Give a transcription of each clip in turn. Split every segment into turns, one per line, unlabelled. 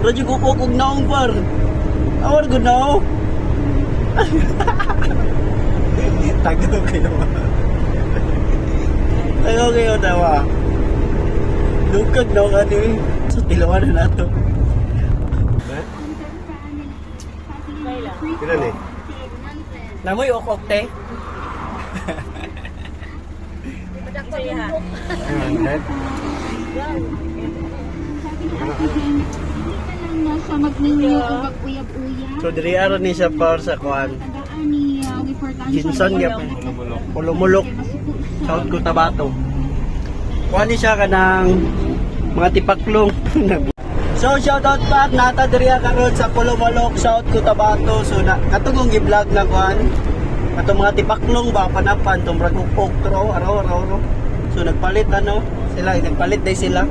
Radyo ko kog naong par. Awar ko na oh. Tagaw kayo. Tagaw kayo dawa. Lukag na ang ano eh. So tilawan na nato.
Kailan eh?
Namoy okok te.
Sa magninyo o mag-uyab-uyab.
So diri aron ni siya par sa kuan. Jinson gyapon. Pulumulok. South Cotabato. Kuan ni siya kanang mga tipaklong. So shoutout pa nata diri karon sa Pulumulok, South Cotabato. So katong gi-vlog na kuan. Atong mga tipaklong ba panapan tong ragupok tro araw-araw. So nagpalit nagpalit day sila.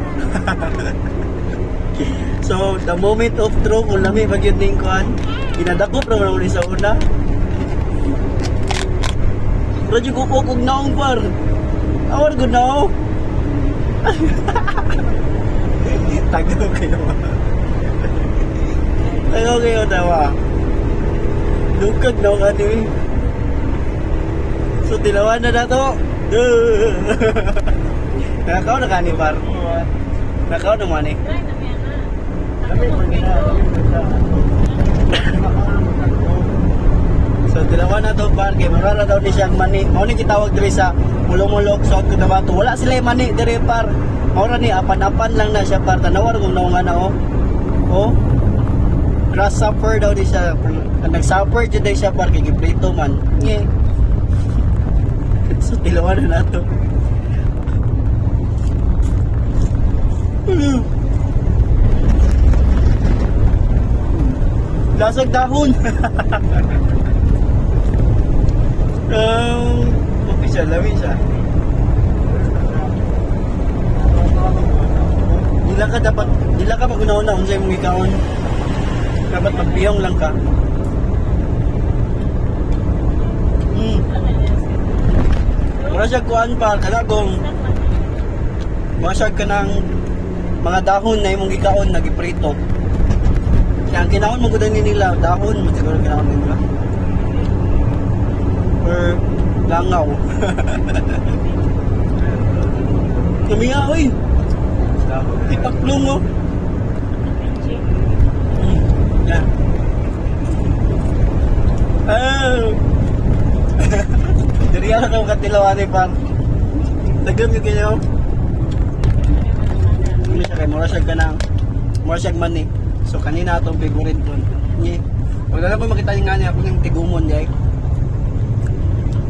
So the moment of truth kung lami ba gyud ning kuan, ginadakop ra man sa una. Radyo ko kog naong par. Awar ko na oh. Tagaw kayo. Tagaw kayo dawa. Lukag na ang ano eh. So tilawan na nato. Nakakaw na kani par. Nakakaw na man eh. So tilawan na to par kay mura daw ni siyang mani. Mao ni gitawag diri sa Pulumulok, South Cotabato. Wala sila yung mani diri par. Mao ra ni apan-apan lang na siya par. Tanawar kung naunga na oh. Oh. Grasshopper daw di siya. Nag-suffer jud day siya par kay giprito man. Nge. So tilawan na nato. Lasag dahon. Official lami siya. Dila ka mag-una-una kung sa'yo mong ikaon. Dapat magpiyong lang ka. Mura siya kuhaan pa, kalagong. Masag ka ng mga dahon na imong ikaon, nagiprito. Kaya ang kinaon mo gudan nila, dahon, siguro kinaon nila. Or langaw. Kami nga, oy. Tipaklong, oh. Yan. Dari ako kang katilawan pa. Dagam yung kayo. Hindi siya kay Morasag ka ng Morasag Mani. So kanina itong favorite ko. Wala lang ko makita yung nga niya ako ng tigumon yay.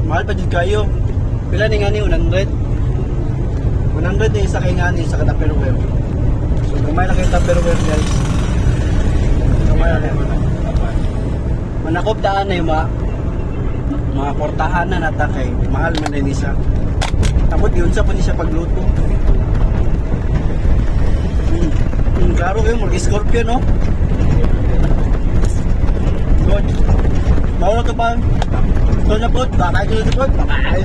Mahal pa din kayo. Pila ni nga ni 100? 100 na isa kay nga ni sa Tupperware. So kamay na kayo Tupperware guys. Kamay na kayo. Manakop daan na yung mga portahan na natakay. Mahal man din siya. Tapos yun sa pa niya pagluto. Klaro kayo, mag-scorpion, no? Good. Maula ka pa. So na po, bakay ko na po. Bakay.